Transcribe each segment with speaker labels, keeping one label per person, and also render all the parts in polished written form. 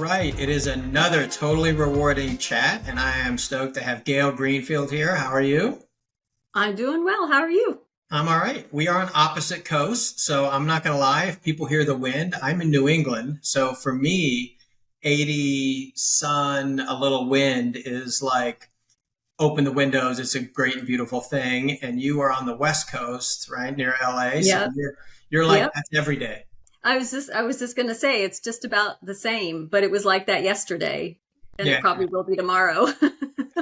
Speaker 1: right. It is another totally rewarding chat, and I am stoked to have Gail Greenfield here. How are you?
Speaker 2: I'm doing well. How are you?
Speaker 1: I'm all right. We are on opposite coasts, so I'm not going to lie. If people hear the wind, I'm in New England. So for me, 80 sun, a little wind is like open the windows. It's a great and beautiful thing. And you are on the West Coast, right, near LA. So
Speaker 2: Yep.
Speaker 1: you're like,
Speaker 2: Yep.
Speaker 1: that's every day.
Speaker 2: I was just going to say it's just about the same, but it was like that yesterday, and it
Speaker 1: Yeah.
Speaker 2: probably will be tomorrow.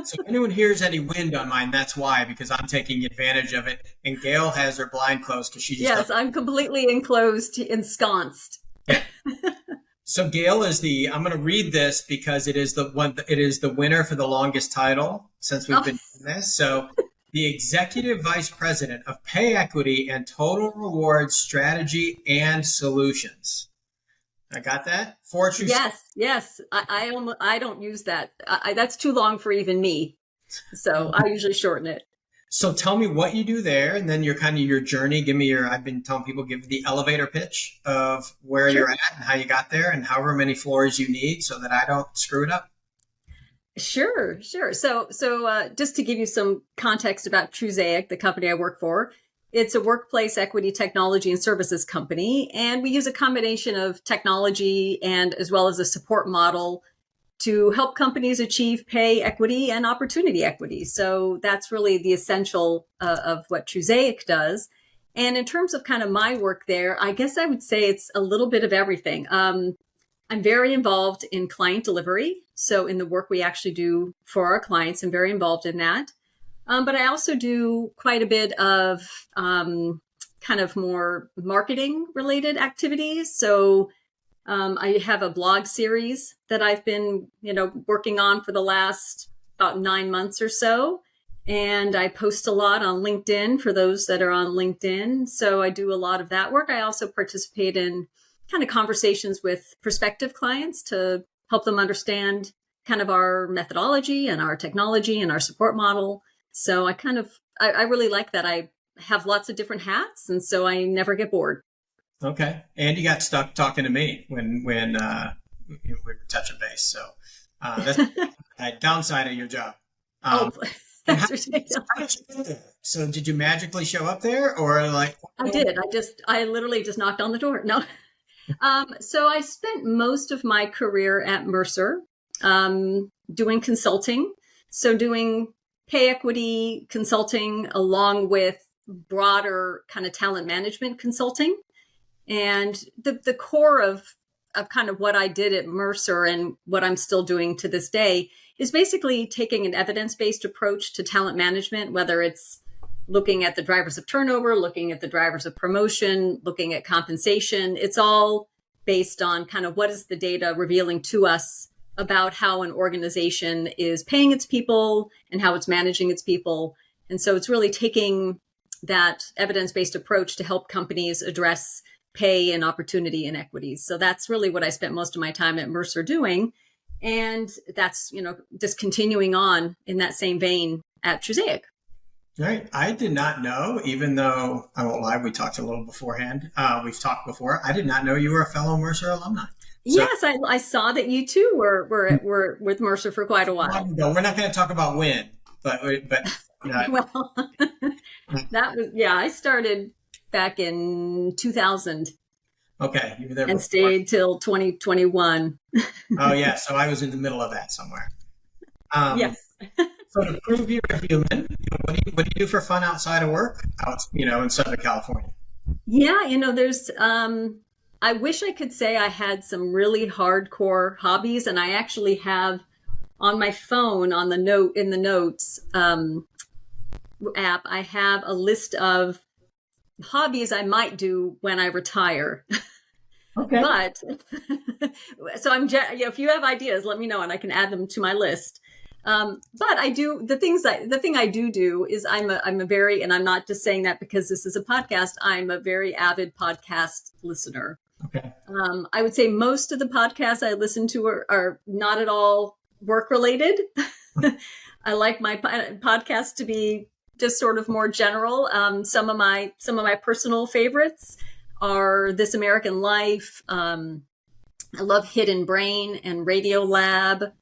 Speaker 1: So if anyone hears any wind on mine, that's why, because I'm taking advantage of it. And Gail has her blind closed because she just
Speaker 2: Yes, I'm completely enclosed, ensconced.
Speaker 1: yeah. So Gail is I'm going to read this because it is the winner for the longest title since we've
Speaker 2: Oh,
Speaker 1: been doing this. So the Executive Vice President of Pay Equity and Total Reward Strategy and Solutions. I got that? For true.
Speaker 2: yes. I don't use that. That's too long for even me, so I usually shorten it.
Speaker 1: So tell me what you do there, and then your journey. Give me I've been telling people, give the elevator pitch of where
Speaker 2: Sure.
Speaker 1: you're at and how you got there and however many floors you need so that I don't screw it up.
Speaker 2: Sure. So just to give you some context about Trusaic, the company I work for, it's a workplace equity technology and services company, and we use a combination of technology and as well as a support model to help companies achieve pay equity and opportunity equity. So that's really the essential of what Trusaic does. And in terms of kind of my work there, I guess I would say it's a little bit of everything. I'm very involved in client delivery. So in the work we actually do for our clients, I'm very involved in that. But I also do quite a bit of kind of more marketing related activities. So I have a blog series that I've been, working on for the last about 9 months or so. And I post a lot on LinkedIn for those that are on LinkedIn. So I do a lot of that work. I also participate in kind of conversations with prospective clients to help them understand kind of our methodology and our technology and our support model. So I really like that. I have lots of different hats, and so I never get bored.
Speaker 1: Okay. And you got stuck talking to me when we were touching base. So that's a downside of your job.
Speaker 2: Oh,
Speaker 1: And
Speaker 2: that's ridiculous.
Speaker 1: how did you get there? So did you magically show up there or like?
Speaker 2: I did. I literally just knocked on the door. No. So I spent most of my career at Mercer, doing consulting. So doing pay equity consulting along with broader kind of talent management consulting. And the core of kind of what I did at Mercer and what I'm still doing to this day is basically taking an evidence-based approach to talent management, whether it's looking at the drivers of turnover, looking at the drivers of promotion, looking at compensation. It's all based on kind of what is the data revealing to us about how an organization is paying its people and how it's managing its people. And so it's really taking that evidence-based approach to help companies address pay and opportunity inequities. So that's really what I spent most of my time at Mercer doing. And that's, just continuing on in that same vein at Trusaic.
Speaker 1: Right. I did not know, even though I won't lie, we talked a little beforehand. We've talked before. I did not know you were a fellow Mercer alumni. So,
Speaker 2: Yes, I saw that you too were with Mercer for quite a while.
Speaker 1: no, we're not going to talk about when, but
Speaker 2: Well, I started back in 2000
Speaker 1: okay, you were there
Speaker 2: and
Speaker 1: before.
Speaker 2: stayed till 2021.
Speaker 1: Oh yeah, so I was in the middle of that somewhere.
Speaker 2: Yes.
Speaker 1: So to prove you're a human, what do you do for fun outside of work? Out, in Southern California.
Speaker 2: Yeah, there's I wish I could say I had some really hardcore hobbies, and I actually have on my phone in the notes app, I have a list of hobbies I might do when I retire.
Speaker 1: Okay.
Speaker 2: But so if you have ideas, let me know and I can add them to my list. But I do the thing I do is I'm a very, and I'm not just saying that because this is a podcast, I'm a very avid podcast listener.
Speaker 1: Okay.
Speaker 2: I would say most of the podcasts I listen to are not at all work related. I like my podcasts to be just sort of more general. Some of my personal favorites are This American Life, I love Hidden Brain and Radio Lab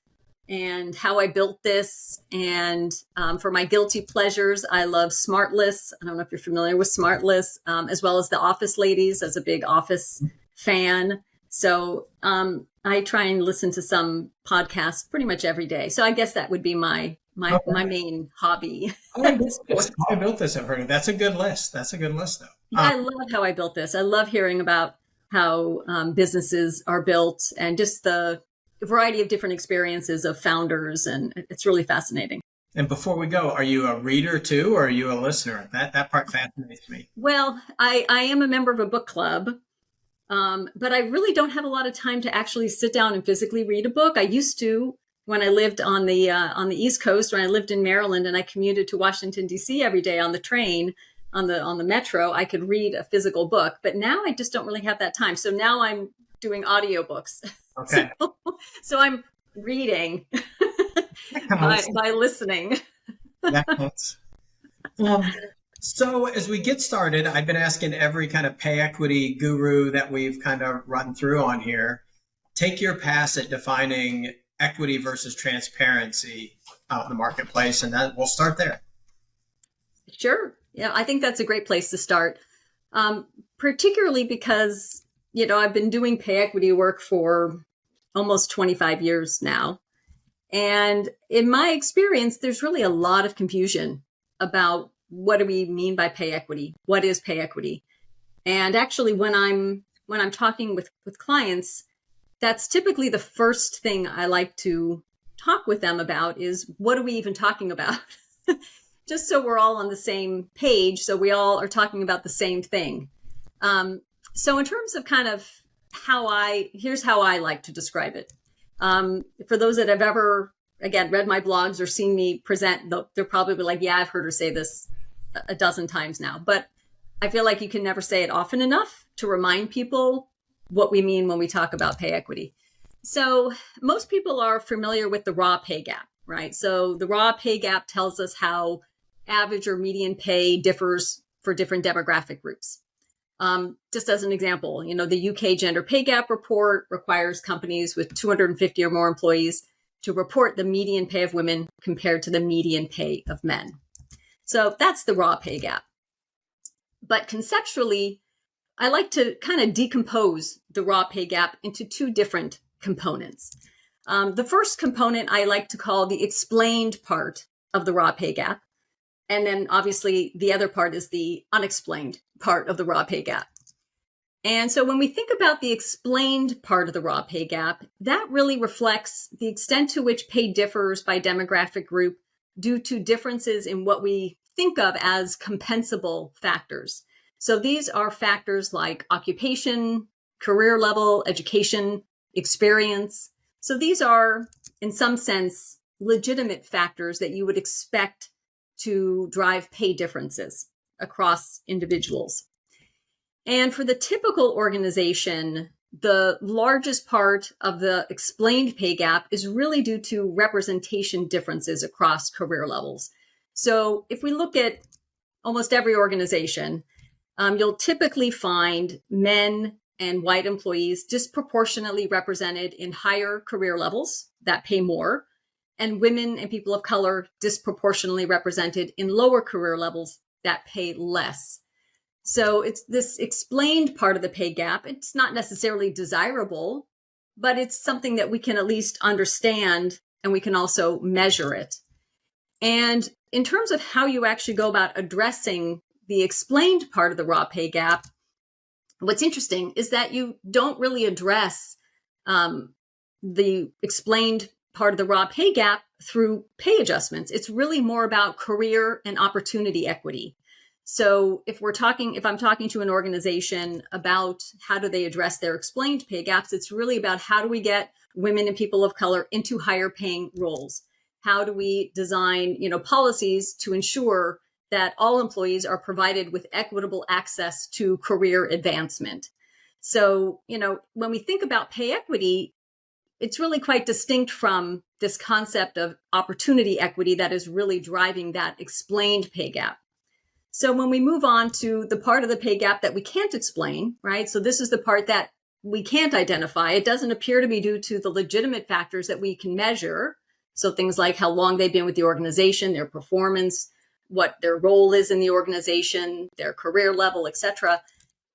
Speaker 2: and How I Built This. And for my guilty pleasures, I love Smartless. I don't know if you're familiar with Smartless, as well as The Office Ladies, as a big Office fan. So I try and listen to some podcasts pretty much every day. So I guess that would be my main hobby.
Speaker 1: I built this. I've heard of. That's a good list. That's a good list, though.
Speaker 2: I love How I Built This. I love hearing about how businesses are built and just the variety of different experiences of founders. And it's really fascinating.
Speaker 1: And before we go, are you a reader too, or are you a listener? That part fascinates me.
Speaker 2: Well, I am a member of a book club, but I really don't have a lot of time to actually sit down and physically read a book. I used to when I lived on the East Coast, when I lived in Maryland and I commuted to Washington, D.C. every day on the train, on the metro, I could read a physical book. But now I just don't really have that time. So now I'm doing audiobooks.
Speaker 1: Okay.
Speaker 2: So I'm reading by listening.
Speaker 1: That counts. So as we get started, I've been asking every kind of pay equity guru that we've kind of run through on here, take your pass at defining equity versus transparency out in the marketplace, and we'll start there.
Speaker 2: Sure. Yeah, I think that's a great place to start, particularly because, I've been doing pay equity work for almost 25 years now. And in my experience, there's really a lot of confusion about what do we mean by pay equity? What is pay equity? And actually, when I'm talking with clients, that's typically the first thing I like to talk with them about is what are we even talking about? Just so we're all on the same page, so we all are talking about the same thing. So in terms of kind of here's how I like to describe it. For those that have ever, again, read my blogs or seen me present, they're probably like, yeah, I've heard her say this a dozen times now. But I feel like you can never say it often enough to remind people what we mean when we talk about pay equity. So most people are familiar with the raw pay gap, right? So the raw pay gap tells us how average or median pay differs for different demographic groups. Just as an example, the UK Gender Pay Gap Report requires companies with 250 or more employees to report the median pay of women compared to the median pay of men. So that's the raw pay gap. But conceptually, I like to kind of decompose the raw pay gap into two different components. The first component I like to call the explained part of the raw pay gap. And then obviously the other part is the unexplained part of the raw pay gap. And so when we think about the explained part of the raw pay gap, that really reflects the extent to which pay differs by demographic group due to differences in what we think of as compensable factors. So these are factors like occupation, career level, education, experience. So these are, in some sense, legitimate factors that you would expect to drive pay differences across individuals. And for the typical organization, the largest part of the explained pay gap is really due to representation differences across career levels. So if we look at almost every organization, you'll typically find men and white employees disproportionately represented in higher career levels that pay more, and women and people of color disproportionately represented in lower career levels that pay less. So it's this explained part of the pay gap. It's not necessarily desirable, but it's something that we can at least understand, and we can also measure it. And in terms of how you actually go about addressing the explained part of the raw pay gap, what's interesting is that you don't really address the explained part of the raw pay gap through pay adjustments. It's really more about career and opportunity equity. So if I'm talking to an organization about how do they address their explained pay gaps, it's really about how do we get women and people of color into higher paying roles? How do we design, policies to ensure that all employees are provided with equitable access to career advancement? So, when we think about pay equity, it's really quite distinct from this concept of opportunity equity that is really driving that explained pay gap. So when we move on to the part of the pay gap that we can't explain, right? So this is the part that we can't identify, it doesn't appear to be due to the legitimate factors that we can measure. So things like how long they've been with the organization, their performance, what their role is in the organization, their career level, etc.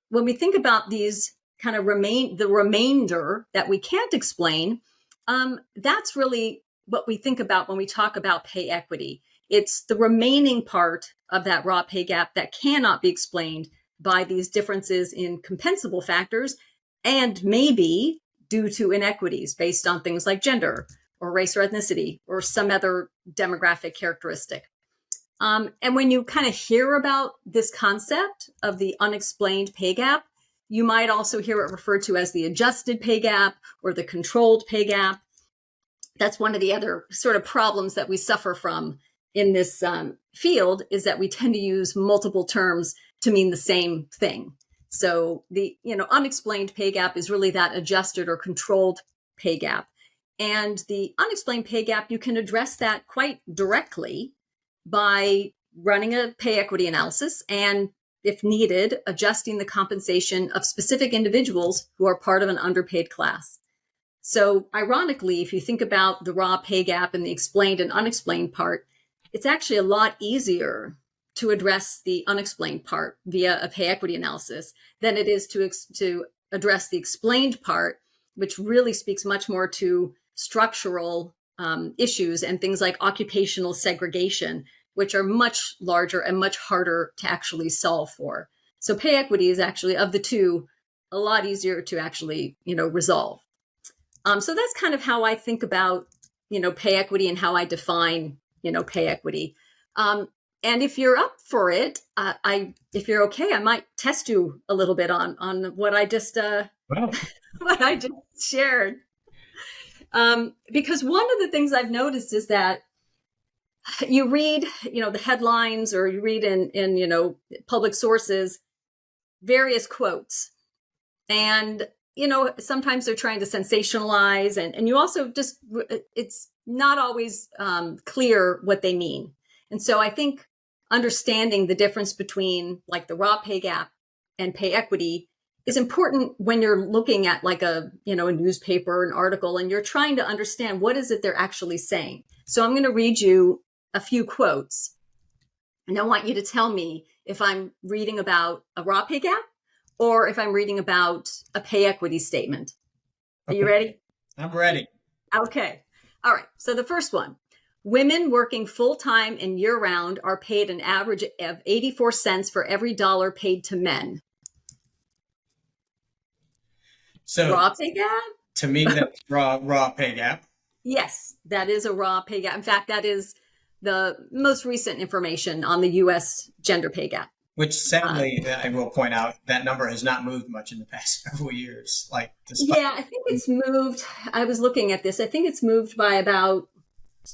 Speaker 2: When we think about these kind of the remainder that we can't explain, that's really what we think about when we talk about pay equity. It's the remaining part of that raw pay gap that cannot be explained by these differences in compensable factors, and maybe due to inequities based on things like gender or race or ethnicity or some other demographic characteristic. And when you kind of hear about this concept of the unexplained pay gap, you might also hear it referred to as the adjusted pay gap or the controlled pay gap. That's one of the other sort of problems that we suffer from in this field, is that we tend to use multiple terms to mean the same thing. So the unexplained pay gap is really that adjusted or controlled pay gap. And the unexplained pay gap, you can address that quite directly by running a pay equity analysis and, if needed, adjusting the compensation of specific individuals who are part of an underpaid class. So ironically, if you think about the raw pay gap and the explained and unexplained part, it's actually a lot easier to address the unexplained part via a pay equity analysis than it is to address the explained part, which really speaks much more to structural issues and things like occupational segregation, which are much larger and much harder to actually solve for. So pay equity is actually, of the two, a lot easier to actually, resolve. So that's kind of how I think about, pay equity and how I define, pay equity. And if you're up for it, if you're okay, I might test you a little bit on what I just
Speaker 1: Wow.
Speaker 2: what I just shared. Because one of the things I've noticed is that you read, the headlines, or you read in public sources, various quotes, and sometimes they're trying to sensationalize, and you also just, it's not always clear what they mean. And so I think understanding the difference between like the raw pay gap and pay equity is important when you're looking at like a newspaper, an article, and you're trying to understand what is it they're actually saying. So I'm going to read you a few quotes, and I want you to tell me if I'm reading about a raw pay gap or if I'm reading about a pay equity statement. Are you ready?
Speaker 1: I'm ready.
Speaker 2: Okay. All right. So the first one: women working full-time and year-round are paid an average of 84 cents for every dollar paid to men.
Speaker 1: So
Speaker 2: raw pay gap?
Speaker 1: To me, that's raw pay gap.
Speaker 2: Yes, that is a raw pay gap. In fact, that is the most recent information on the U.S. gender pay gap.
Speaker 1: Which sadly, I will point out, that number has not moved much in the past several years.
Speaker 2: Yeah, I think it's moved. I was looking at this. I think it's moved by about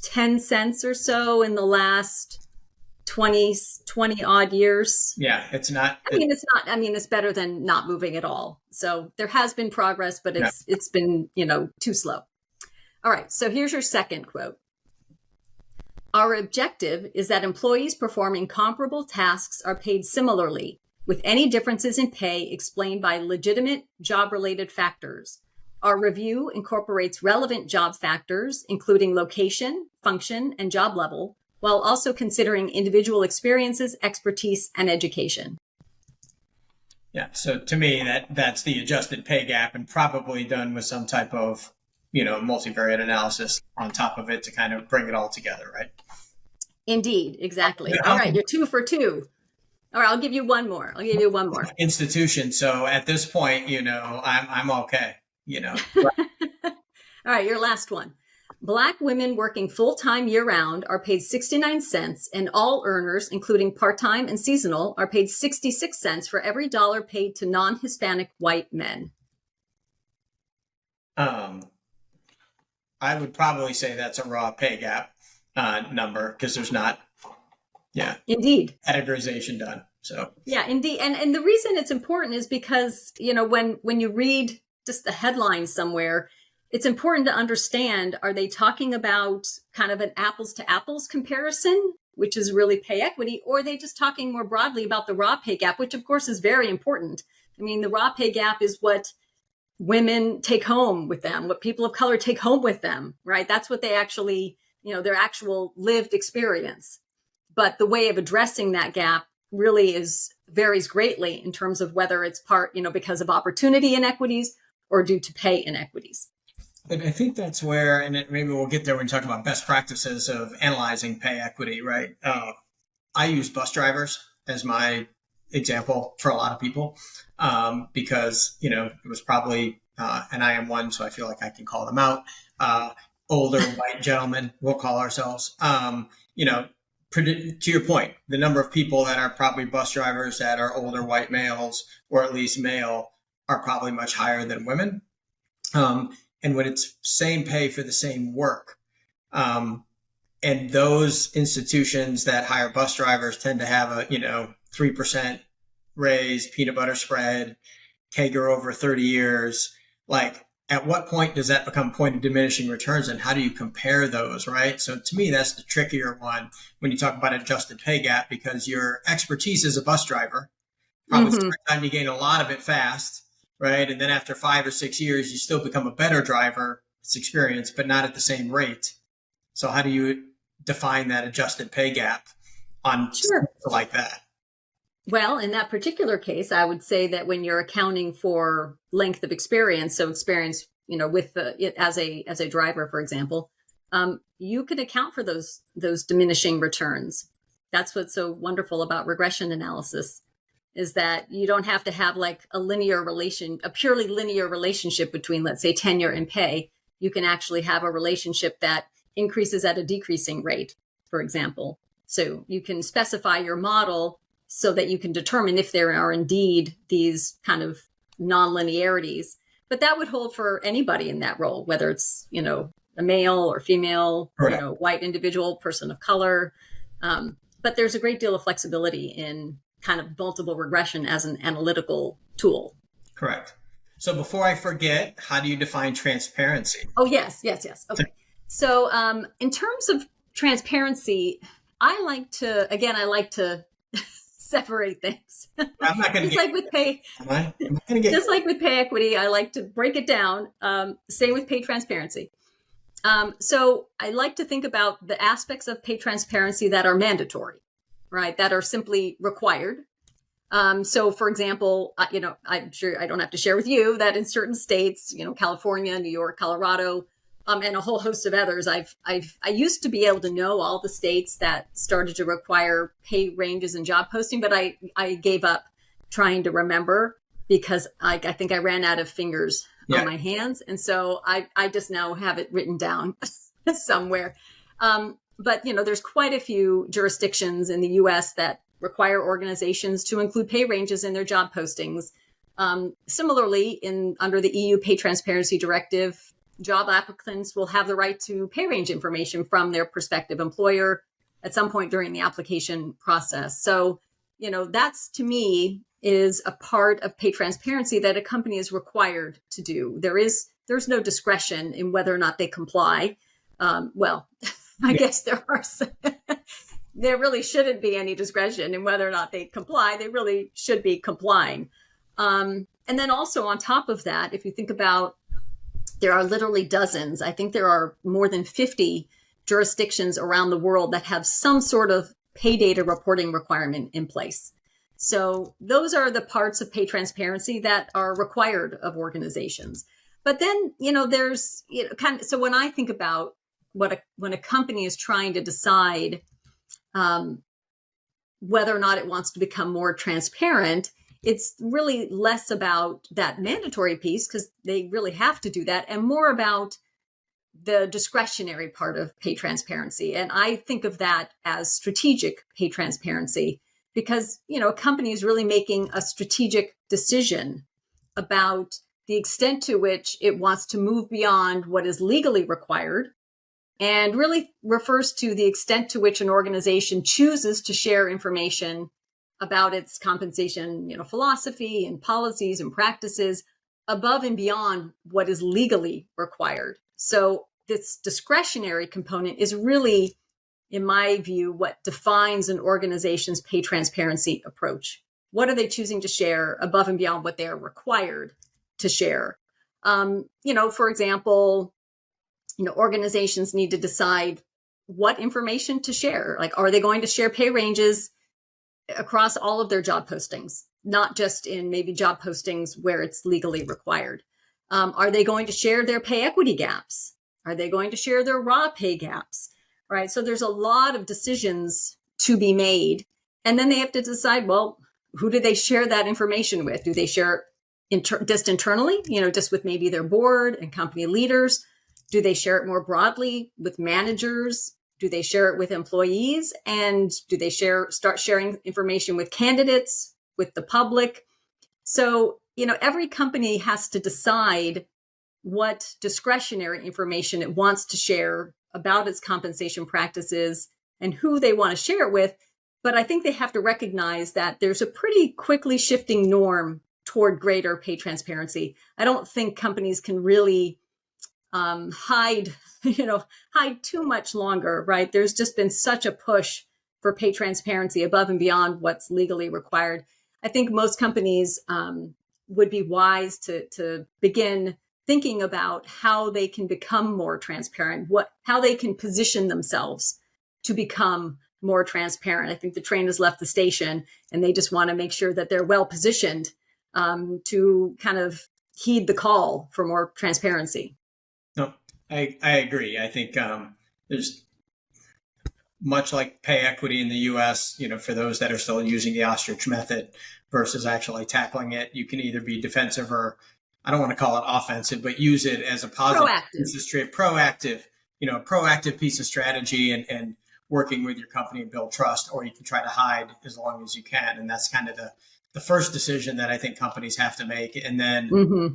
Speaker 2: 10 cents or so in the last 20 odd years.
Speaker 1: Yeah, it's not.
Speaker 2: It's better than not moving at all. So there has been progress, but it's been, too slow. All right. So here's your second quote. Our objective is that employees performing comparable tasks are paid similarly, with any differences in pay explained by legitimate job-related factors. Our review incorporates relevant job factors, including location, function, and job level, while also considering individual experiences, expertise, and education.
Speaker 1: Yeah. So to me, that's the adjusted pay gap, and probably done with some type of, multivariate analysis on top of it to kind of bring it all together, right?
Speaker 2: Indeed. Exactly. All right. You're 2 for 2. All right. I'll give you one more.
Speaker 1: Institution. So at this point, I'm okay,
Speaker 2: All right. Your last one. Black women working full-time year-round are paid 69 cents, and all earners, including part-time and seasonal, are paid 66 cents for every dollar paid to non-Hispanic white men.
Speaker 1: I would probably say that's a raw pay gap number, because there's not,
Speaker 2: indeed,
Speaker 1: categorization done. So
Speaker 2: yeah, indeed, and the reason it's important is because when you read just the headline somewhere, it's important to understand, are they talking about kind of an apples to apples comparison, which is really pay equity, or are they just talking more broadly about the raw pay gap, which of course is very important. I mean, the raw pay gap is what women take home with them, what people of color take home with them, right? That's what they actually, their actual lived experience. But the way of addressing that gap really varies greatly in terms of whether it's because of opportunity inequities or due to pay inequities.
Speaker 1: But I think that's where, and maybe we'll get there when we talk about best practices of analyzing pay equity, right? I use bus drivers as my example for a lot of people because, it was probably, and I am one, so I feel like I can call them out, older white gentlemen, we'll call ourselves, to your point, the number of people that are probably bus drivers that are older white males, or at least male, are probably much higher than women. And when it's same pay for the same work, and those institutions that hire bus drivers tend to have a, 3% raise, peanut butter spread, CAGR over 30 years, like at what point does that become point of diminishing returns, and how do you compare those, right? So to me, that's the trickier one when you talk about adjusted pay gap, because your expertise as a bus driver, probably start time you gain a lot of it fast, right? And then after 5 or 6 years, you still become a better driver. It's experience, but not at the same rate. So how do you define that adjusted pay gap on something like that?
Speaker 2: Well, in that particular case, I would say that when you're accounting for length of experience, so experience, with as a driver, for example, you can account for those diminishing returns. That's what's so wonderful about regression analysis, is that you don't have to have like a purely linear relationship between, let's say, tenure and pay. You can actually have a relationship that increases at a decreasing rate, for example. So you can specify your model so that you can determine if there are indeed these kind of non-linearities. But that would hold for anybody in that role, whether it's, a male or female, white individual, person of color. But there's a great deal of flexibility in kind of multiple regression as an analytical tool.
Speaker 1: Correct. So before I forget, how do you define transparency?
Speaker 2: Oh, yes. Okay. So in terms of transparency, I like to separate things.
Speaker 1: I'm not going to
Speaker 2: like with pay. Just like with pay equity, I like to break it down. Same with pay transparency. So I like to think about the aspects of pay transparency that are mandatory, right? That are simply required. So for example, I'm sure I don't have to share with you that in certain states, California, New York, Colorado, and a whole host of others, I used to be able to know all the states that started to require pay ranges and job posting, but I gave up trying to remember because I think I ran out of fingers on my hands. And so I just now have it written down somewhere. But, there's quite a few jurisdictions in the U.S. that require organizations to include pay ranges in their job postings. Similarly, under the EU Pay Transparency Directive, job applicants will have the right to pay range information from their prospective employer at some point during the application process. So, that's to me is a part of pay transparency that a company is required to do. There's no discretion in whether or not they comply. I guess there really shouldn't be any discretion in whether or not they comply. They really should be complying. And then also on top of that, if you think about, there are literally dozens. I think there are more than 50 jurisdictions around the world that have some sort of pay data reporting requirement in place. So those are the parts of pay transparency that are required of organizations. But then, there's so when I think about when a company is trying to decide whether or not it wants to become more transparent, it's really less about that mandatory piece because they really have to do that, and more about the discretionary part of pay transparency. And I think of that as strategic pay transparency because, a company is really making a strategic decision about the extent to which it wants to move beyond what is legally required, and really refers to the extent to which an organization chooses to share information about its compensation, philosophy and policies and practices above and beyond what is legally required. So this discretionary component is really, in my view, what defines an organization's pay transparency approach. What are they choosing to share above and beyond what they are required to share? For example, organizations need to decide what information to share. Like, are they going to share pay ranges across all of their job postings, not just in maybe job postings where it's legally required? Are they going to share their pay equity gaps? Are they going to share their raw pay gaps? Right. So there's a lot of decisions to be made. And then they have to decide, well, who do they share that information with? Do they share just internally, just with maybe their board and company leaders? Do they share it more broadly with managers? Do they share it with employees? And do they start sharing information with candidates, with the public? So, every company has to decide what discretionary information it wants to share about its compensation practices and who they want to share it with. But I think they have to recognize that there's a pretty quickly shifting norm toward greater pay transparency. I don't think companies can really hide too much longer, right? There's just been such a push for pay transparency above and beyond what's legally required. I think most companies would be wise to begin thinking about how they can become more transparent, how they can position themselves to become more transparent. I think the train has left the station, and they just want to make sure that they're well positioned to kind of heed the call for more transparency.
Speaker 1: No, I agree. I think there's much like pay equity in the U.S., for those that are still using the ostrich method versus actually tackling it, you can either be defensive or, I don't want to call it offensive, but use it as a positive proactive piece of strategy and working with your company and build trust, or you can try to hide as long as you can. And that's kind of the first decision that I think companies have to make. And then,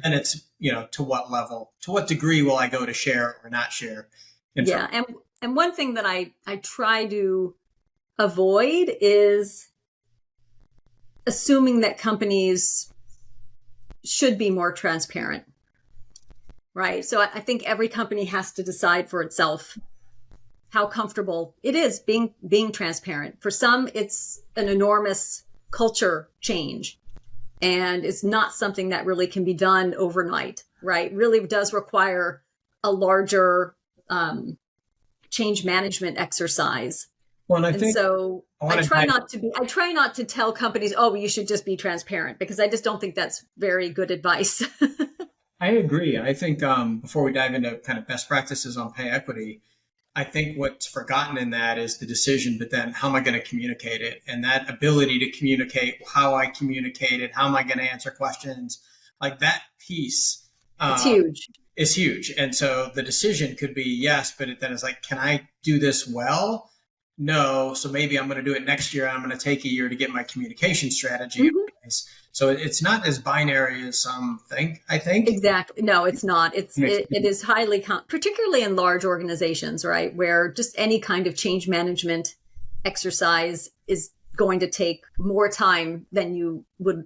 Speaker 1: and it's, to what level, to what degree will I go to share or not share?
Speaker 2: And one thing that I try to avoid is assuming that companies should be more transparent, right? So I think every company has to decide for itself how comfortable it is being transparent. For some, it's an enormous culture change, and it's not something that really can be done overnight, right? Really does require a larger change management exercise.
Speaker 1: Well, and I think
Speaker 2: so I try not to tell companies, oh, you should just be transparent, because I just don't think that's very good advice.
Speaker 1: I agree. I think before we dive into kind of best practices on pay equity, I think what's forgotten in that is the decision, but then how am I going to communicate it? And that ability to communicate, how I communicate it, how am I going to answer questions, like that piece.
Speaker 2: It's huge.
Speaker 1: Is huge. And so the decision could be yes, but then it's like, can I do this well? No. So maybe I'm going to do it next year. I'm going to take a year to get my communication strategy in place. So it's not as binary as some think, I think.
Speaker 2: Exactly. No, it's not. It is highly, particularly in large organizations, right? Where just any kind of change management exercise is going to take more time than you would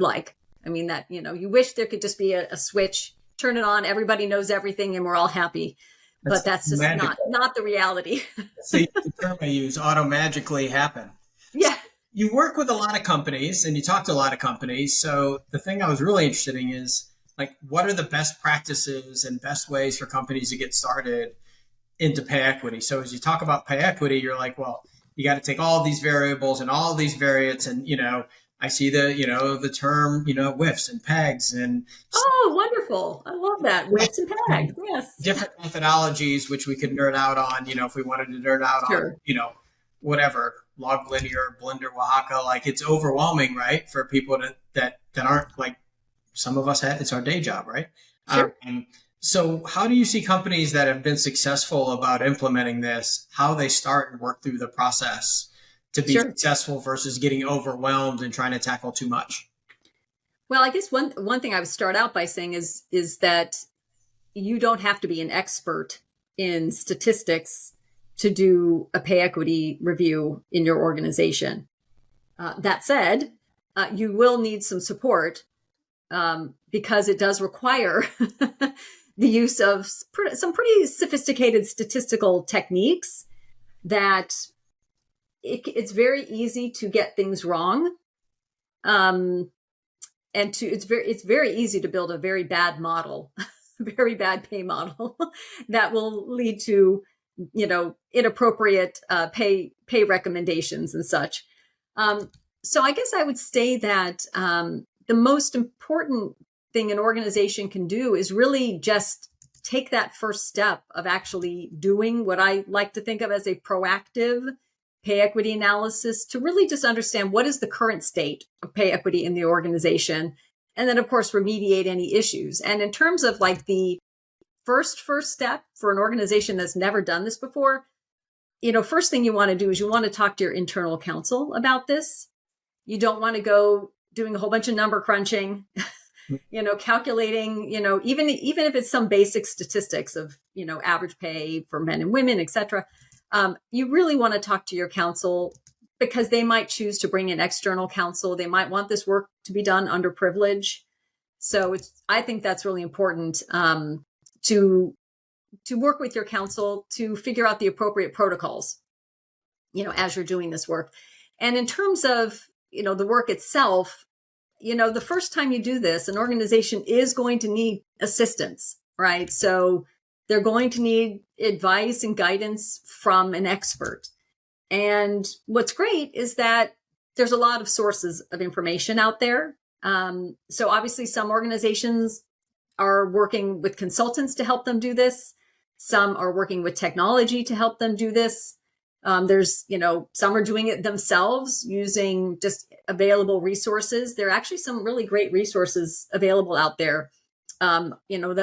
Speaker 2: like. I mean, that, you wish there could just be a switch, turn it on, everybody knows everything and we're all happy. But that's just not the reality.
Speaker 1: See, the term I use, auto magically happen.
Speaker 2: Yeah.
Speaker 1: You work with a lot of companies and you talk to a lot of companies. So the thing I was really interested in is, like, what are the best practices and best ways for companies to get started into pay equity? So as you talk about pay equity, you're like, well, you got to take all these variables and all these variants. And, I see the term, WIFs and pegs and.
Speaker 2: Oh, wonderful. I love that. WIFs and pegs. Yes.
Speaker 1: Different methodologies, which we could nerd out on, if we wanted to nerd out on, whatever, log linear, Blender, Oaxaca. Like, it's overwhelming, right? For people that aren't, like, some of us it's our day job, right?
Speaker 2: Sure.
Speaker 1: So how do you see companies that have been successful about implementing this, how they start and work through the process to be successful versus getting overwhelmed and trying to tackle too much?
Speaker 2: Well, I guess one thing I would start out by saying is that you don't have to be an expert in statistics to do a pay equity review in your organization. That said, you will need some support because it does require the use of some pretty sophisticated statistical techniques that it's very easy to get things wrong. it's very easy to build a very bad model, very bad pay model that will lead to, inappropriate pay recommendations and such. So I guess I would say that the most important thing an organization can do is really just take that first step of actually doing what I like to think of as a proactive pay equity analysis, to really just understand what is the current state of pay equity in the organization. And then, of course, remediate any issues. And in terms of like the first step for an organization that's never done this before, first thing you want to do is you want to talk to your internal counsel about this. You don't want to go doing a whole bunch of number crunching, calculating, even if it's some basic statistics of, average pay for men and women, et cetera. You really want to talk to your counsel, because they might choose to bring in external counsel. They might want this work to be done under privilege. So I think that's really important to work with your counsel to figure out the appropriate protocols, as you're doing this work. And in terms of, the work itself, the first time you do this, an organization is going to need assistance, right? So they're going to need advice and guidance from an expert. And what's great is that there's a lot of sources of information out there. So obviously some organizations are working with consultants to help them do this. Some are working with technology to help them do this. There's, some are doing it themselves using just available resources. There are actually some really great resources available out there, that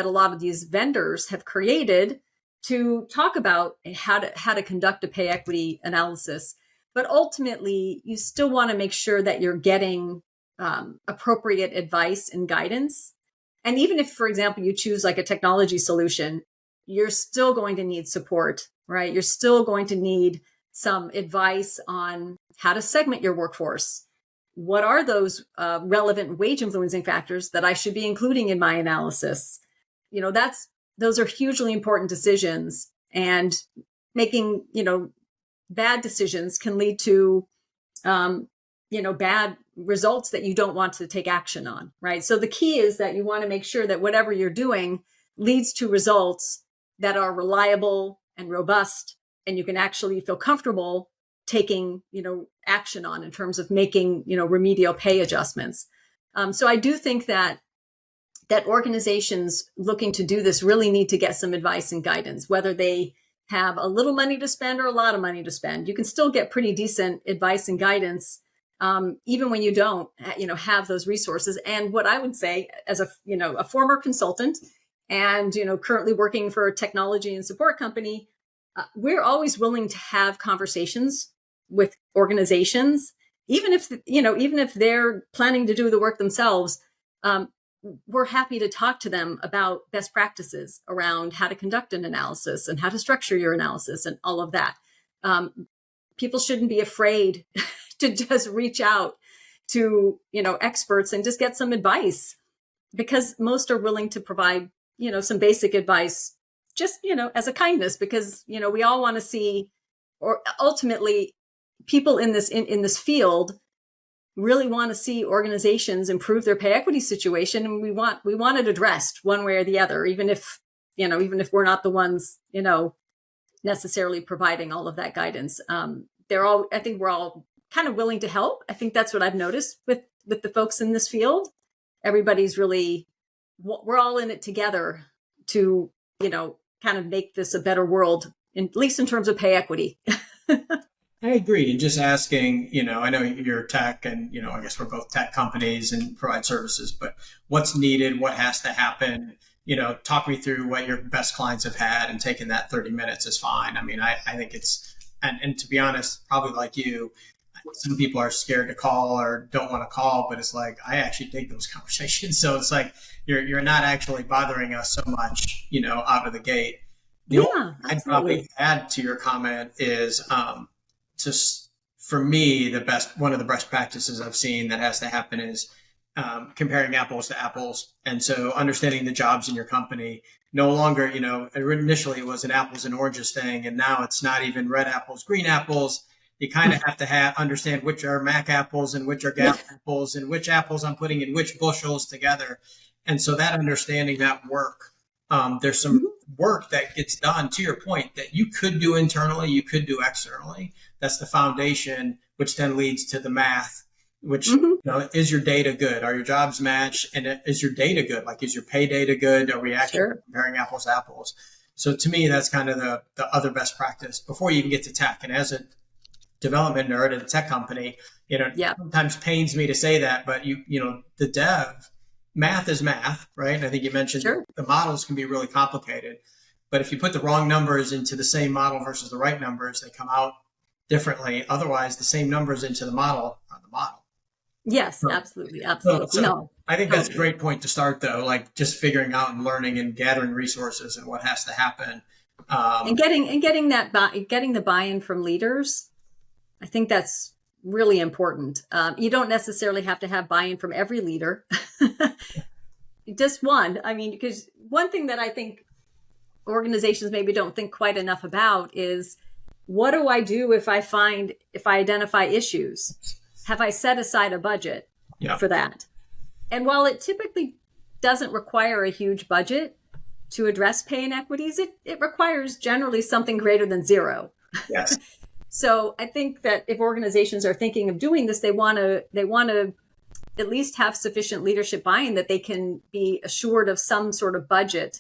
Speaker 2: a lot of these vendors have created to talk about how to conduct a pay equity analysis. But ultimately, you still want to make sure that you're getting appropriate advice and guidance. And even if, for example, you choose like a technology solution, you're still going to need support, right? You're still going to need some advice on how to segment your workforce. What are those relevant wage influencing factors that I should be including in my analysis? Those are hugely important decisions, and making, bad decisions can lead to, bad results that you don't want to take action on, right? So the key is that you want to make sure that whatever you're doing leads to results that are reliable and robust, and you can actually feel comfortable taking, action on in terms of making, remedial pay adjustments. So I do think that organizations looking to do this really need to get some advice and guidance, whether they have a little money to spend or a lot of money to spend. You can still get pretty decent advice and guidance, even when you don't, have those resources. And what I would say as a former consultant and, currently working for a technology and support company, we're always willing to have conversations with organizations, even if they're planning to do the work themselves. We're happy to talk to them about best practices around how to conduct an analysis and how to structure your analysis and all of that. People shouldn't be afraid to just reach out to, experts and just get some advice, because most are willing to provide, some basic advice, just, as a kindness, because, we all want to see, or ultimately people in this field really want to see organizations improve their pay equity situation. And we want it addressed one way or the other, even if we're not the ones, necessarily providing all of that guidance. I think we're all kind of willing to help. I think that's what I've noticed with the folks in this field. Everybody's really, we're all in it together to, kind of make this a better world, at least in terms of pay equity.
Speaker 1: I agree. And just asking, I know you're tech and, I guess we're both tech companies and provide services, but what's needed, what has to happen, talk me through what your best clients have had, and taking that 30 minutes is fine. I mean, I think it's, and to be honest, probably like you, some people are scared to call or don't want to call, but it's like, I actually take those conversations. So it's like, you're not actually bothering us so much, out of the gate. The only I'd probably add to your comment is, just for me, one of the best practices I've seen that has to happen is comparing apples to apples. And so understanding the jobs in your company, no longer, initially it was an apples and oranges thing. And now it's not even red apples, green apples. You kind of have to understand which are Mac apples and which are Gap apples and which apples I'm putting in which bushels together. And so that understanding that work, there's some work that gets done, to your point, that you could do internally, you could do externally. That's the foundation, which then leads to the math, which, is your data good? Are your jobs matched? And is your data good? Like, is your pay data good? Are we actually comparing apples to apples? So to me, that's kind of the other best practice before you even get to tech. And as a development nerd at a tech company, sometimes pains me to say that, but the dev, math is math, right? And I think you mentioned the models can be really complicated, but if you put the wrong numbers into the same model versus the right numbers, they come out differently. Otherwise, the same numbers into the model are the model.
Speaker 2: Yes, absolutely. Absolutely.
Speaker 1: So I think that's a great point to start, though, like just figuring out and learning and gathering resources and what has to happen.
Speaker 2: And getting the buy-in from leaders. I think that's really important. You don't necessarily have to have buy-in from every leader. Just one. I mean, because one thing that I think organizations maybe don't think quite enough about is, what do I do if I identify issues? Have I set aside a budget for that? And while it typically doesn't require a huge budget to address pay inequities, it requires generally something greater than zero.
Speaker 1: Yes.
Speaker 2: So I think that if organizations are thinking of doing this, they want to at least have sufficient leadership buy-in that they can be assured of some sort of budget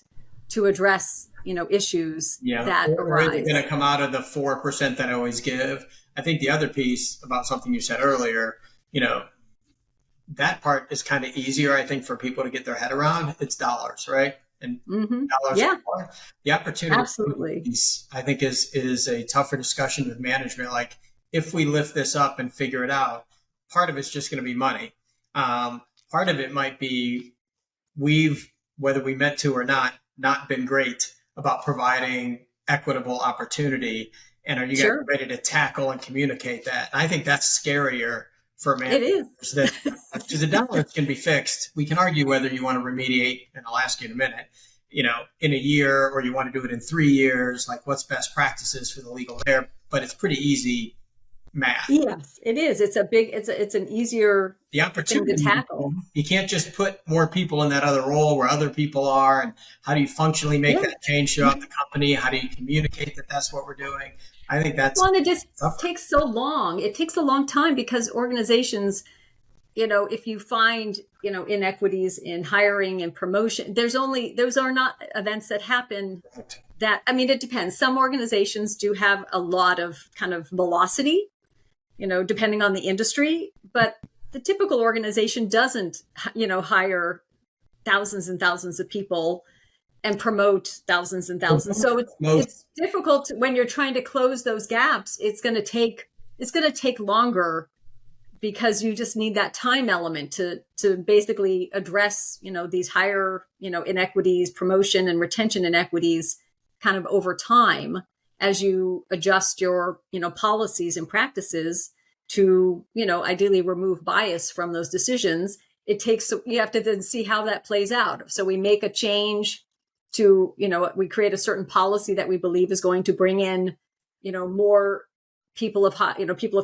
Speaker 2: to address, issues that arise.
Speaker 1: Or going to come out of the 4% that I always give. I think the other piece about something you said earlier, that part is kind of easier, I think, for people to get their head around. It's dollars, right? And dollars more. The opportunity,
Speaker 2: absolutely,
Speaker 1: I think, is a tougher discussion with management. Like, if we lift this up and figure it out, part of it's just going to be money. Part of it might be whether we meant to or not been great about providing equitable opportunity. And are you guys ready to tackle and communicate that? And I think that's scarier for managers. It is. Because the dollars can be fixed. We can argue whether you want to remediate, and I'll ask you in a minute, in a year, or you want to do it in 3 years, like what's best practices for the legal there. But it's pretty easy math.
Speaker 2: Yes, it is. It's an easier thing to tackle.
Speaker 1: You can't just put more people in that other role where other people are. And how do you functionally make that change throughout the company? How do you communicate that that's what we're doing? I think that's
Speaker 2: and it just takes so long. It takes a long time because organizations, if you find, inequities in hiring and promotion, those are not events that happen it depends. Some organizations do have a lot of kind of velocity, depending on the industry, but the typical organization doesn't, hire thousands and thousands of people and promote thousands and thousands. So it's difficult when you're trying to close those gaps. It's going to take longer because you just need that time element to basically address, these higher, inequities, promotion and retention inequities kind of over time as you adjust your, policies and practices to, ideally remove bias from those decisions. You have to then see how that plays out. So we make a change to, we create a certain policy that we believe is going to bring in, more people of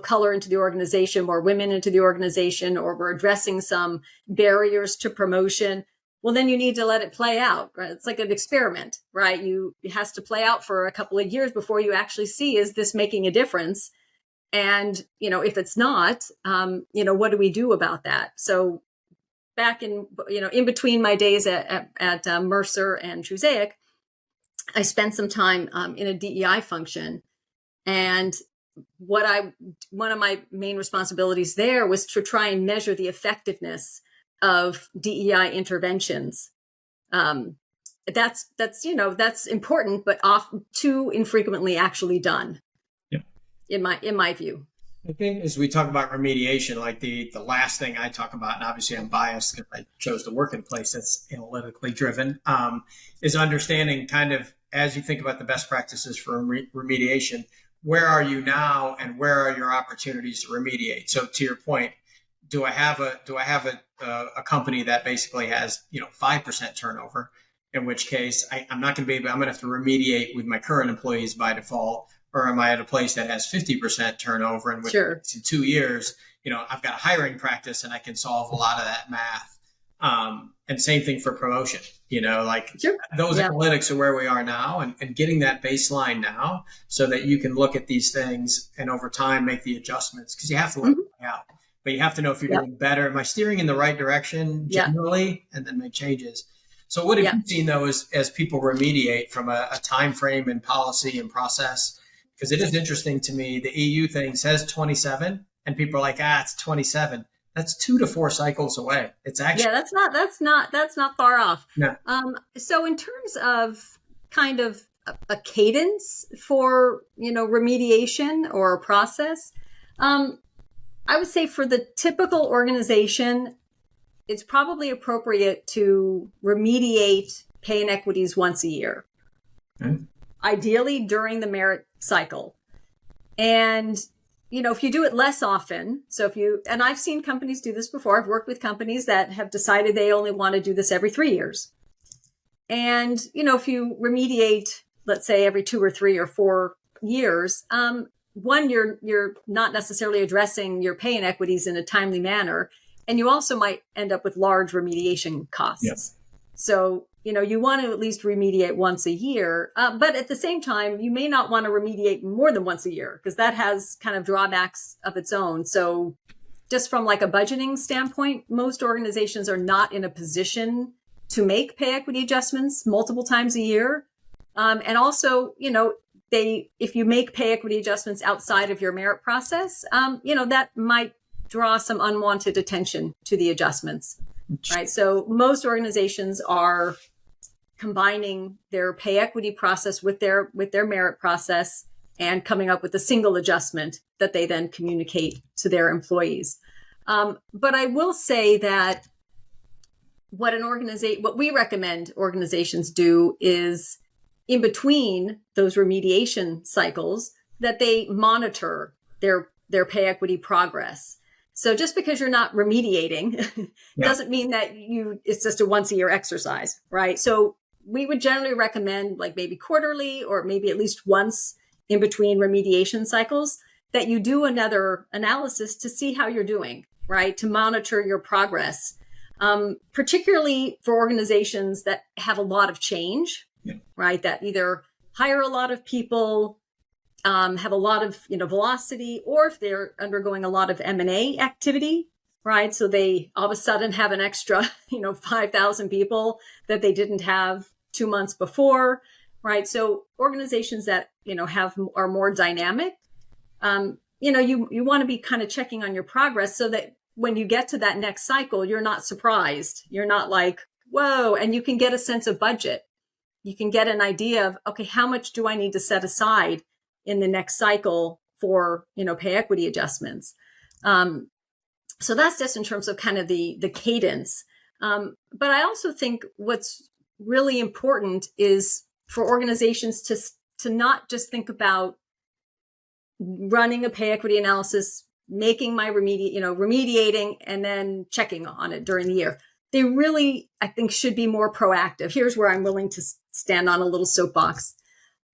Speaker 2: color into the organization, more women into the organization, or we're addressing some barriers to promotion. Well, then you need to let it play out, right? It's like an experiment, right? It has to play out for a couple of years before you actually see, is this making a difference? And, if it's not, what do we do about that? So back in between my days at Mercer and Truzaic, I spent some time in a DEI function. And one of my main responsibilities there was to try and measure the effectiveness of DEI interventions. That's important, but too infrequently actually done. Yeah. In my view.
Speaker 1: I think as we talk about remediation, like the last thing I talk about, and obviously I'm biased because I chose to work in a place that's analytically driven, is understanding kind of, as you think about the best practices for remediation, where are you now and where are your opportunities to remediate? So to your point, do I have a company that basically has 5% turnover, in which case I'm not going to be able, I'm going to have to remediate with my current employees by default, or am I at a place that has 50% turnover and
Speaker 2: Sure.
Speaker 1: in 2 years, I've got a hiring practice and I can solve a lot of that math. And same thing for promotion, like
Speaker 2: Sure.
Speaker 1: those
Speaker 2: Yeah.
Speaker 1: analytics are where we are now, and getting that baseline now so that you can look at these things and over time make the adjustments, because you have to let it play out. But you have to know if you're
Speaker 2: Yep.
Speaker 1: doing better. Am I steering in the right direction
Speaker 2: Yeah.
Speaker 1: generally? And then make changes. So what have you seen, though, as people remediate from a time frame and policy and process? Because it is interesting to me, the EU thing says 27, and people are like, it's 27. That's 2 to 4 cycles away. It's actually
Speaker 2: that's not far off.
Speaker 1: No.
Speaker 2: So in terms of kind of a cadence for remediation or a process, I would say for the typical organization, it's probably appropriate to remediate pay inequities once a year, ideally during the merit cycle. And if you do it less often, and I've seen companies do this before. I've worked with companies that have decided they only want to do this every 3 years. And, if you remediate, let's say every 2 or 3 or 4 years, one, you're not necessarily addressing your pay inequities in a timely manner. And you also might end up with large remediation costs.
Speaker 1: Yep.
Speaker 2: So, you want to at least remediate once a year. But at the same time, you may not want to remediate more than once a year, because that has kind of drawbacks of its own. So just from like a budgeting standpoint, most organizations are not in a position to make pay equity adjustments multiple times a year. And also, if you make pay equity adjustments outside of your merit process, that might draw some unwanted attention to the adjustments, right? So most organizations are combining their pay equity process with their merit process and coming up with a single adjustment that they then communicate to their employees. But I will say that what we recommend organizations do is, in between those remediation cycles, that they monitor their pay equity progress. So just because you're not remediating doesn't mean that it's just a once a year exercise, right? So we would generally recommend, like maybe quarterly or maybe at least once in between remediation cycles, that you do another analysis to see how you're doing, right? To monitor your progress, particularly for organizations that have a lot of change, right? That either hire a lot of people, have a lot of velocity, or if they're undergoing a lot of M&A activity, right? So they all of a sudden have an extra 5,000 people that they didn't have 2 months before, right? So organizations that are more dynamic, you want to be kind of checking on your progress so that when you get to that next cycle, you're not surprised. You're not like, whoa, and you can get a sense of budget. You can get an idea of, okay, how much do I need to set aside in the next cycle for, pay equity adjustments. So that's just in terms of kind of the cadence. But I also think what's really important is for organizations to not just think about running a pay equity analysis, making my remediating and then checking on it during the year. They really, I think, should be more proactive. Here's where I'm willing to stand on a little soapbox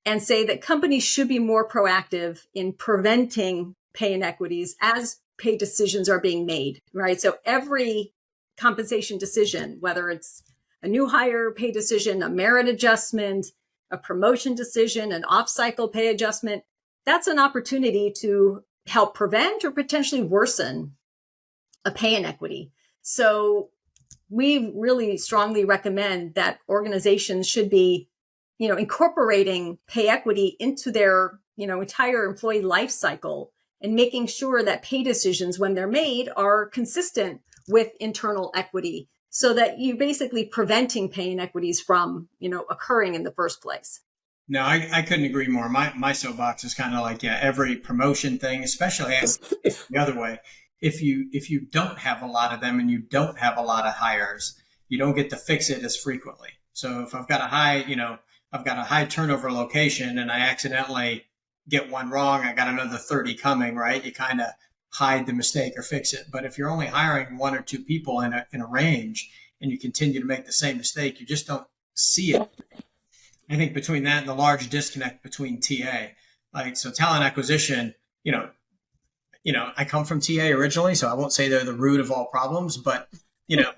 Speaker 2: and say that companies should be more proactive in preventing pay inequities as pay decisions are being made, right? So every compensation decision, whether it's a new hire pay decision, a merit adjustment, a promotion decision, an off-cycle pay adjustment, that's an opportunity to help prevent or potentially worsen a pay inequity. So we really strongly recommend that organizations should be incorporating pay equity into their, entire employee life cycle and making sure that pay decisions, when they're made, are consistent with internal equity so that you're basically preventing pay inequities from, occurring in the first place.
Speaker 1: No, I couldn't agree more. My soapbox is kind of like, every promotion thing, especially the other way. If you don't have a lot of them and you don't have a lot of hires, you don't get to fix it as frequently. So if I've got a high turnover location and I accidentally get one wrong, I got another 30 coming, right? You kind of hide the mistake or fix it. But if you're only hiring 1 or 2 people in a range and you continue to make the same mistake, you just don't see it. I think between that and the large disconnect between TA, Like, so talent acquisition, I come from TA originally, so I won't say they're the root of all problems, but you know,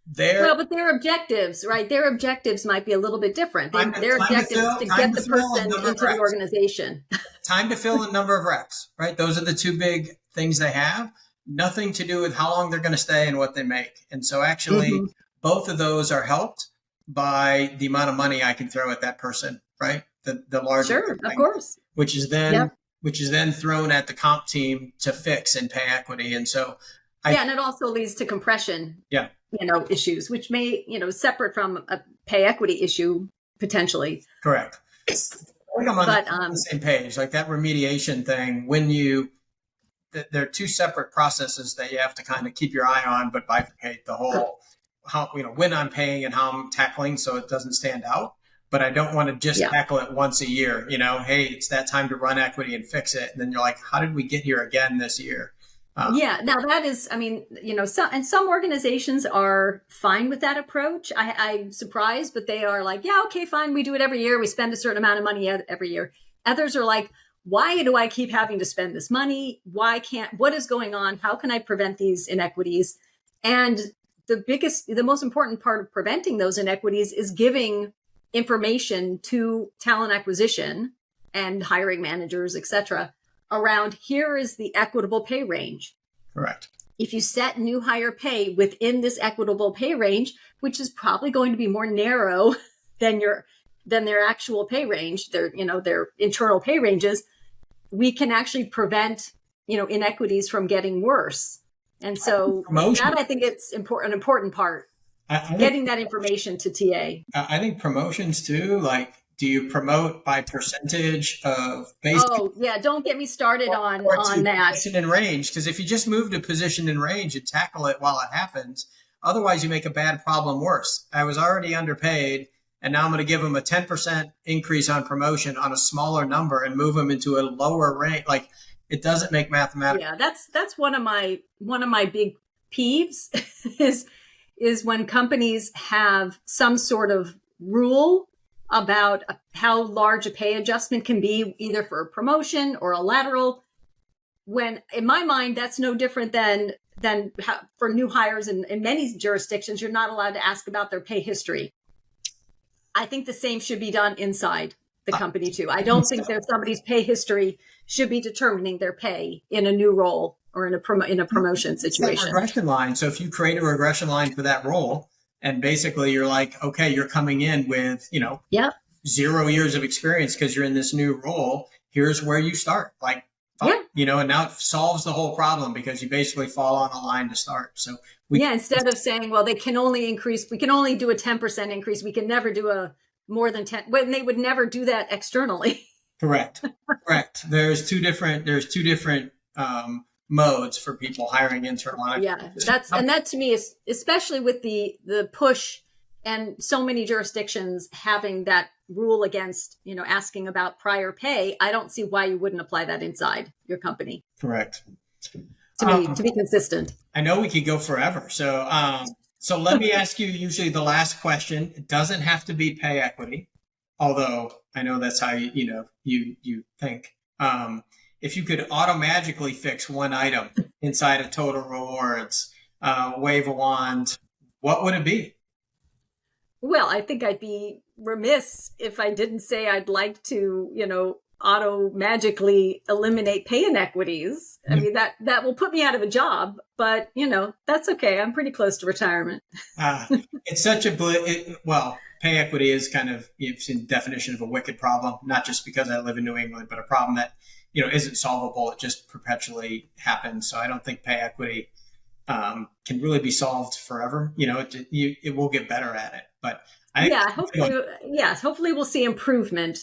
Speaker 1: they're
Speaker 2: Well, but their objectives, right? Their objectives might be a little bit different. Their objective is to get the person into the organization.
Speaker 1: Time to fill and number of reps, right? Those are the two big things they have. Nothing to do with how long they're going to stay and what they make. And so actually, both of those are helped by the amount of money I can throw at that person, right? The larger,
Speaker 2: sure, of course,
Speaker 1: which is then thrown at the comp team to fix and pay equity. And so,
Speaker 2: and it also leads to compression, issues, which may, separate from a pay equity issue potentially.
Speaker 1: Correct. I think I'm on the same page. Like that remediation thing, when there are two separate processes that you have to kind of keep your eye on, but bifurcate the whole, when I'm paying and how I'm tackling so it doesn't stand out. But I don't want to just tackle it once a year. Hey, it's that time to run equity and fix it. And then you're like, how did we get here again this year?
Speaker 2: Now that is, some organizations are fine with that approach. I'm surprised, but they are like, yeah, okay, fine. We do it every year. We spend a certain amount of money every year. Others are like, why do I keep having to spend this money? What is going on? How can I prevent these inequities? And the most important part of preventing those inequities is giving information to talent acquisition and hiring managers, et cetera, around here is the equitable pay range.
Speaker 1: Correct.
Speaker 2: If you set new hire pay within this equitable pay range, which is probably going to be more narrow than their actual pay range, their internal pay ranges, we can actually prevent, inequities from getting worse. And so that, I think it's an important part. Getting that information to TA.
Speaker 1: I think promotions too, like, do you promote by percentage of base?
Speaker 2: Oh, yeah. Don't get me started on that.
Speaker 1: Position and range. Because if you just move to position and range and tackle it while it happens, otherwise you make a bad problem worse. I was already underpaid, and now I'm going to give them a 10% increase on promotion on a smaller number and move them into a lower range. Like, it doesn't make mathematical.
Speaker 2: Yeah, that's one of my big peeves is when companies have some sort of rule about how large a pay adjustment can be, either for a promotion or a lateral, when in my mind, that's no different than for new hires in many jurisdictions, you're not allowed to ask about their pay history. I think the same should be done inside the company too. I don't think that somebody's pay history should be determining their pay in a new role or in a promotion situation.
Speaker 1: It's a regression line. So if you create a regression line for that role, and basically you're like, okay, you're coming in with, 0 years of experience because you're in this new role. Here's where you start. Like, and now it solves the whole problem because you basically fall on a line to start. So
Speaker 2: instead of saying, well, we can only do a 10% increase. We can never do a more than 10, when they would never do that externally.
Speaker 1: Correct. There's two different modes for people hiring internal.
Speaker 2: Yeah, that to me is, especially with the push and so many jurisdictions having that rule against, asking about prior pay. I don't see why you wouldn't apply that inside your company.
Speaker 1: Correct.
Speaker 2: To be consistent.
Speaker 1: I know we could go forever. So let me ask you usually the last question. It doesn't have to be pay equity, although I know that's how you think. If you could auto-magically fix one item inside of Total Rewards, wave a wand, what would it be?
Speaker 2: Well, I think I'd be remiss if I didn't say I'd like to, auto-magically eliminate pay inequities. I mean, that will put me out of a job, but, that's okay. I'm pretty close to retirement.
Speaker 1: It's such a pay equity is kind of, it's in definition of a wicked problem, not just because I live in New England, but a problem that isn't solvable. It just perpetually happens. So I don't think pay equity can really be solved forever. It will get better at it. But hopefully we'll see improvement,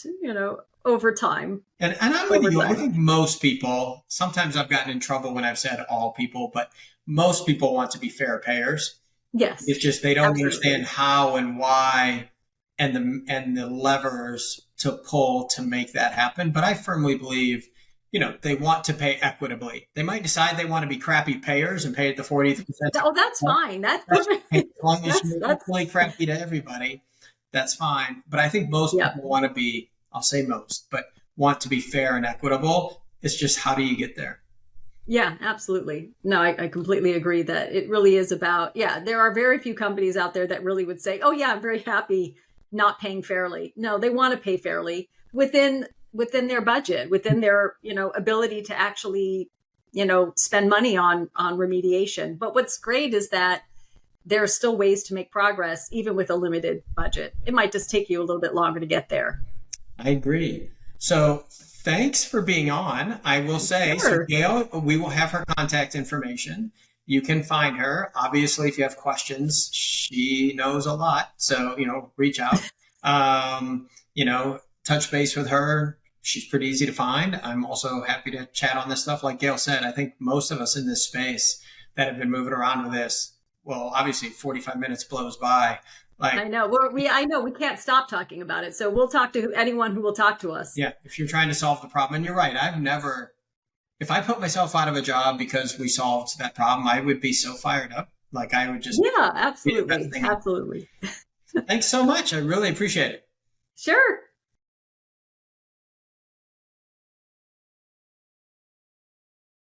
Speaker 1: over time. And I'm with you. I think most people, sometimes I've gotten in trouble when I've said all people, but most people want to be fair payers.
Speaker 2: Yes.
Speaker 1: It's just they don't understand how and why and the levers to pull to make that happen. But I firmly believe they want to pay equitably. They might decide they want to be crappy payers and pay at the 40th percent.
Speaker 2: Oh, that's fine. That's
Speaker 1: as long as you're equally crappy to everybody, that's fine. But I think most people want to be, I'll say most, but want to be fair and equitable. It's just, how do you get there?
Speaker 2: Yeah, absolutely. No, I completely agree that it really is about, yeah, there are very few companies out there that really would say, oh yeah, I'm very happy not paying fairly. No, they want to pay fairly within their budget, within their, ability to actually, spend money on remediation. But what's great is that there are still ways to make progress, even with a limited budget. It might just take you a little bit longer to get there.
Speaker 1: I agree. So thanks for being on. I will say, so
Speaker 2: Sure.
Speaker 1: Gail, we will have her contact information. You can find her. Obviously, if you have questions, she knows a lot. So, reach out, touch base with her. She's pretty easy to find. I'm also happy to chat on this stuff. Like Gail said, I think most of us in this space that have been moving around with this, well, obviously 45 minutes blows by. Like,
Speaker 2: I know. I know we can't stop talking about it. So we'll talk to anyone who will talk to us.
Speaker 1: yeah, if you're trying to solve the problem, and you're right, if I put myself out of a job because we solved that problem, I would be so fired up. Like, I would just
Speaker 2: Yeah,
Speaker 1: be the best
Speaker 2: absolutely.
Speaker 1: thing.
Speaker 2: Absolutely.
Speaker 1: Thanks so much. I really appreciate it.
Speaker 2: Sure.